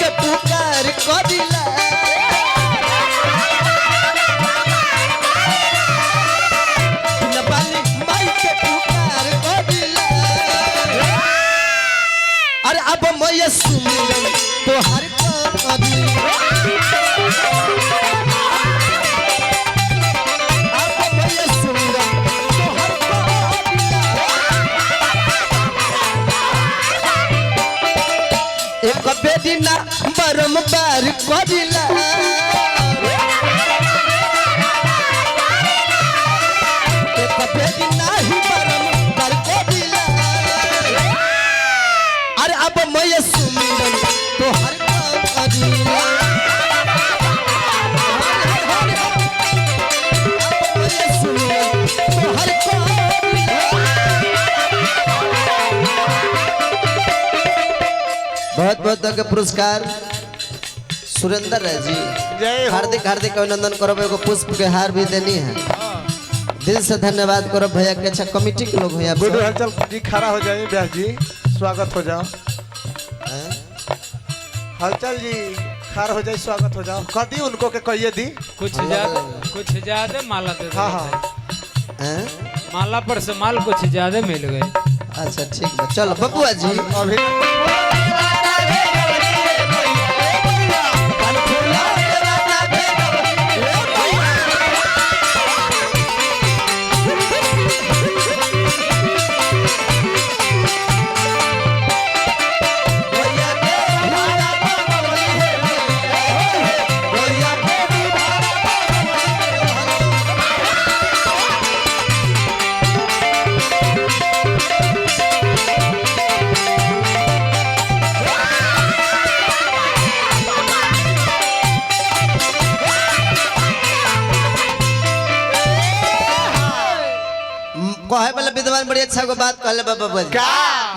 के पुकार करिला बाली माई के पुकार करिला अरे अब मैं सुमिरन तोहर करिला एक बेदिना बारंबार करिला एक बेदिना ही बारंबार करिला अरे अब मैं सुमिरन तोहर करिला बहुत बहुत के पुरस्कार सुरेंद्र है जी हार्दिक हार्दिक अभिनंदन करो एगो पुष्प के हार भी देनी है दिल से धन्यवाद करो भैया के अच्छा कमेटी के लोग हैं गुड्डू हलचल जी खड़ा हो जाइए व्यास जी स्वागत हो जाओ हलचल जी खड़ा हो जाए स्वागत हो जाओ कदी उनको के कहिए दी कुछ ज्यादा माला दे हाँ हाँ माला पर से माल कुछ ज्यादा मिल गए अच्छा ठीक है चलो बबुआ जी अभी कहे वाला विद्वान बड़ी अच्छा को बात कहले बाबा जी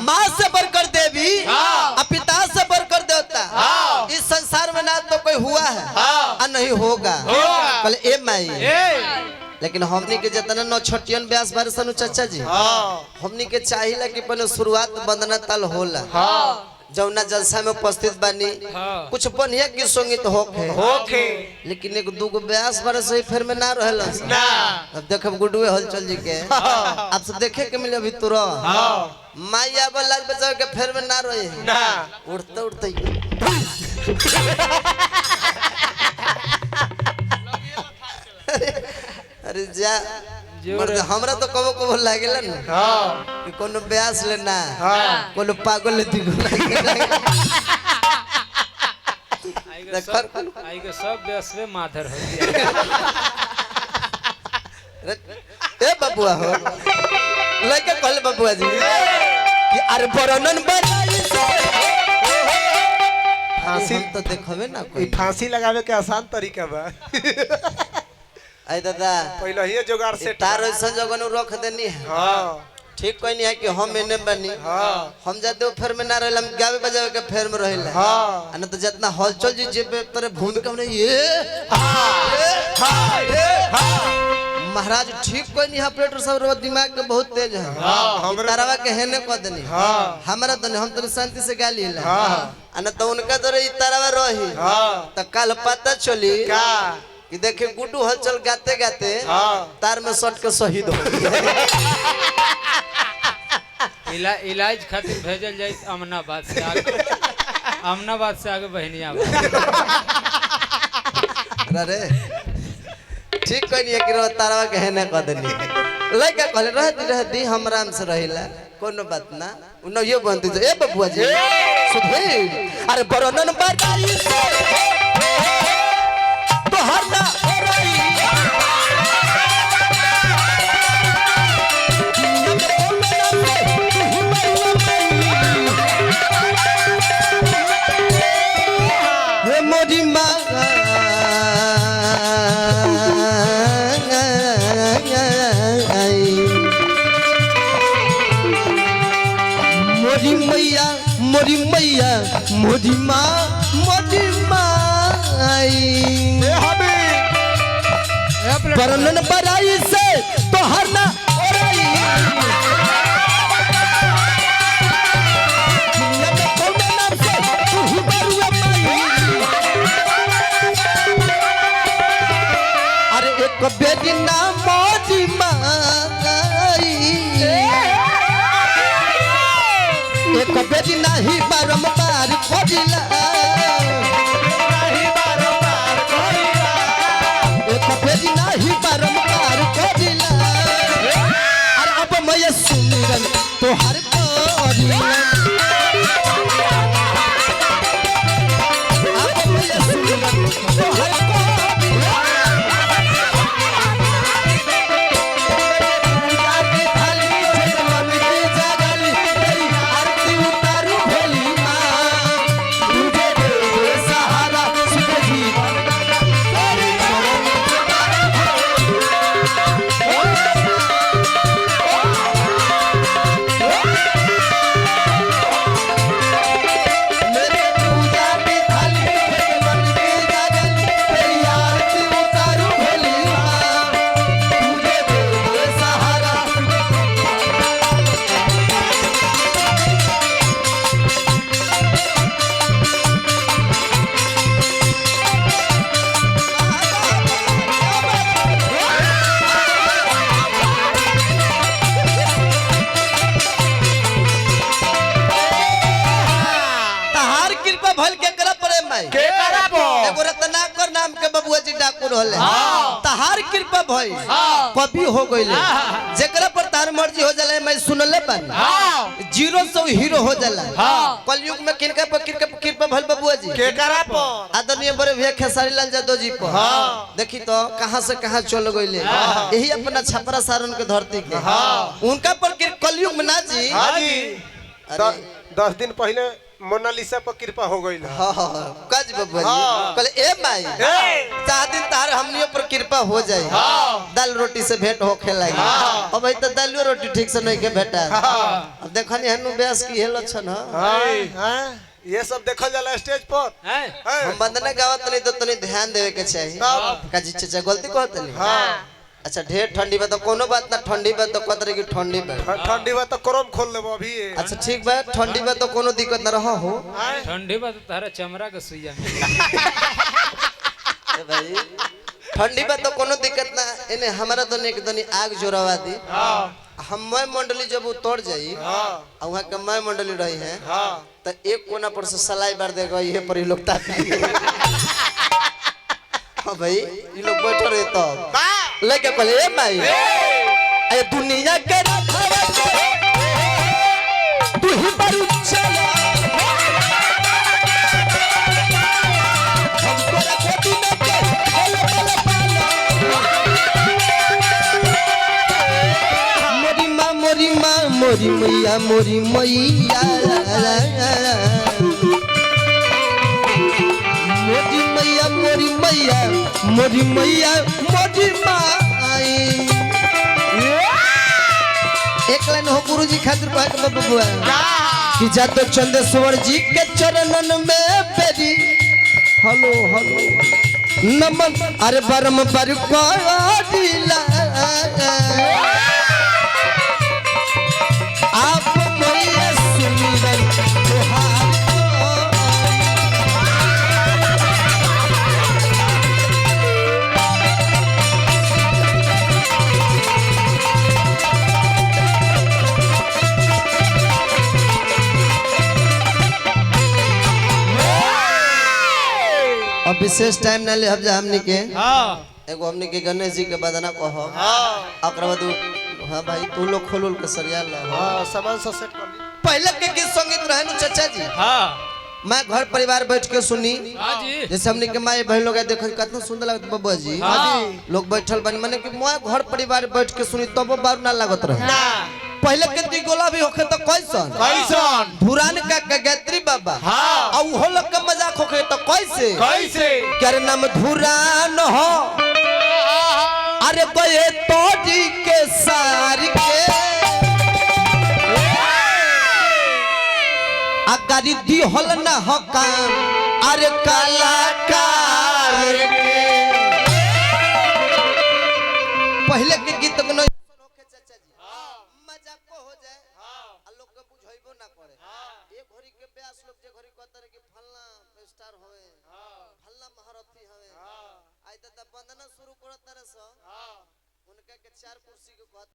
माँ से बढ़कर देवी और पिता से बढ़कर देवता इस संसार में ना तो कोई हुआ है और नहीं होगा कल ए माई लेकिन हमनी के जितना नौ छोटियन ब्यास बार सनु चाचा जी हमनी के चाहिए कि पहले शुरुआत वंदना ताल होला जौना जलसा में उपस्थित बानी कुछ बढ़िया गीत संगीत होके लेकिन एक दूगो ब्यास बार सही फिर में ना रहल ना अब देखब गुड्डू हलचल जी के आप सब देखे के मिले अभी तुरा माई आबा लाल बचाव के फिर में ना रहे ना उड़ते उड़ते अरे जा हमरा तो कबो कबो लागेला ना कि कोनो ब्यास लेना कोनो पागल ले दिगो आई के सब ब्यास में माधर हो गया ए बबुआ हो लइका कहले बबुआ जी कि अरे बरनन बनाई से फांसी तो देखबे ना कोई फांसी लगावे के आसान तरीका बा आई दादा पहले ही जुगाड़ से तार ऐसा जगह रख देनी है ठीक कोई नहीं है कि हम एने बनी हम जाते हो फेर में ना रहल हम गावे बजावे के फेर में रहल न तो जितना हलचल जी जे तेरे भूमिका में ये महाराज ठीक कोई नहीं ऑपरेटर सब दिमाग के बहुत तेज है तारावा के हेने कह देनी हमारा तो हम तो शांति से गाली है न तो उनका तो रही तारावा रही तो कल पता चली कि देखे गुड्डू हलचल गाते गाते तार में सट के शहीद हो इलाज खातिर भेजल जाए अमनाबाद से आगे बहनिया अरे ठीक कोई नहीं है कि तारावा के हेने कह देनी लइका कहले रह दी हम आराम से रहिला कोनो बात ना उन ये बनती जो ए बबुआ जी सुधीर अरे बरनन बाई से तो हर ना मोरी माँ मोरी मैया मोरी माँ बरनन बराई से तो हर ना एक बेटी ना मोजी माई एक बेटी नाही बारंबार करिला एक बेटी नाही बारंबार करिला और अब मैं सुमिरन तोहर करिला अब मैं सुमिरन तोहर करिला तहार कृपा भाई कभी हो गईले जेकरा पर तार मर्जी हो जाला मैं सुनले बानी जीरो से हीरो हो जाला कलयुग में किनका पर कृपा भल बबुआ जी केकरा पर आदरणीय बड़े भैया खेसारी लाल यादव जी पर देखी तो कहां से कहां चल गईले यही अपना छपरा सारण के धरती के उनका पर कलयुग में ना जी 10 दिन पहले मोनालिसा पर कृपा हो गई कज बबुआ जी कहले ए माई चाह दिन तार हमनियों पर कृपा हो जाए दाल रोटी से भेंट होखे लगी अब भाई तो दालियो रोटी ठीक से नहीं के भेटा अब देखनी हनु व्यास की हेलो छन ये सब देखल जाला स्टेज पर हम वंदना गावत नहीं तो तनी ध्यान देवे के चाहिए काजी चाचा गलती कहत नहीं अच्छा ढेर ठंडी बा तो कोनो बात ना ठंडी बा तो कतरे की ठंडी बा तो करम खोल लेबो अभी अच्छा ठीक बा ठंडी बा तो कोनो दिक्कत ना रहा हो ठंडी बा तो तारा चमड़ा के सुइया ए भाई ठंडी बा तो कोनो दिक्कत ना इने हमारा दोने एक दोनी आग जोरावा दी हम मैं मंडली जब उतर जाई वहां के मैं मंडली रही है तो एक कोना पर से सलाई बार देगा ये पर ही लोग ताकी हां भाई ये लोग बैठ रहे तो लेके कहले ए भाई ए दुनिया के रखवा तू ही पर चला हमको रखो तू न के हल हल पाला मोरी मैया मोरी मैया मोरी मैया मोरी मैया मोरी मैया मोरी माई एक लाइन हो गुरुजी खातिर कह के बबुआ कि जातो चंदेश्वर जी के चरणन में बेरी हेलो हेलो नमन अरे बरम पर को दिला आप मैया सुमिरन तोहार अब विशेष टाइम ना ले हम जा हमनी के एगो हमनी के गणेश जी के बदना कहो ओकरा बाद हां भाई तू लोग खोलुल के सरिया ला सामान सब सेट कर ली पहले के गीत संगीत रहे नु चाचा जी मैं घर परिवार बैठ के सुनी जैसे हमने के माई बहन लोग देख कितना सुंदर लगत बब्बा जी लोग बैठल बन माने कि मैं घर परिवार बैठ के सुनी तब बार ना लागत रहे पहले के दी गोला भी होखे तो कैसन धुरान का गायत्री बाबा और वो लोग का मजाक होखे तो कैसे क्या नाम धुरान हो अरे कोई तो जी के सार के अगारी दी हल ना हो काम अरे कलाकार के पहले के गीत को नहीं होखे चाचा जी मजाक को हो जाए आ लोग के बुझाइबो ना करे एक घड़ी के ब्यास लोग जे घड़ी कहत के फलना स्टार होवे फलना महारथी होवे आई त वंदना शुरू करत रे सो उनका के 4 कुर्सी के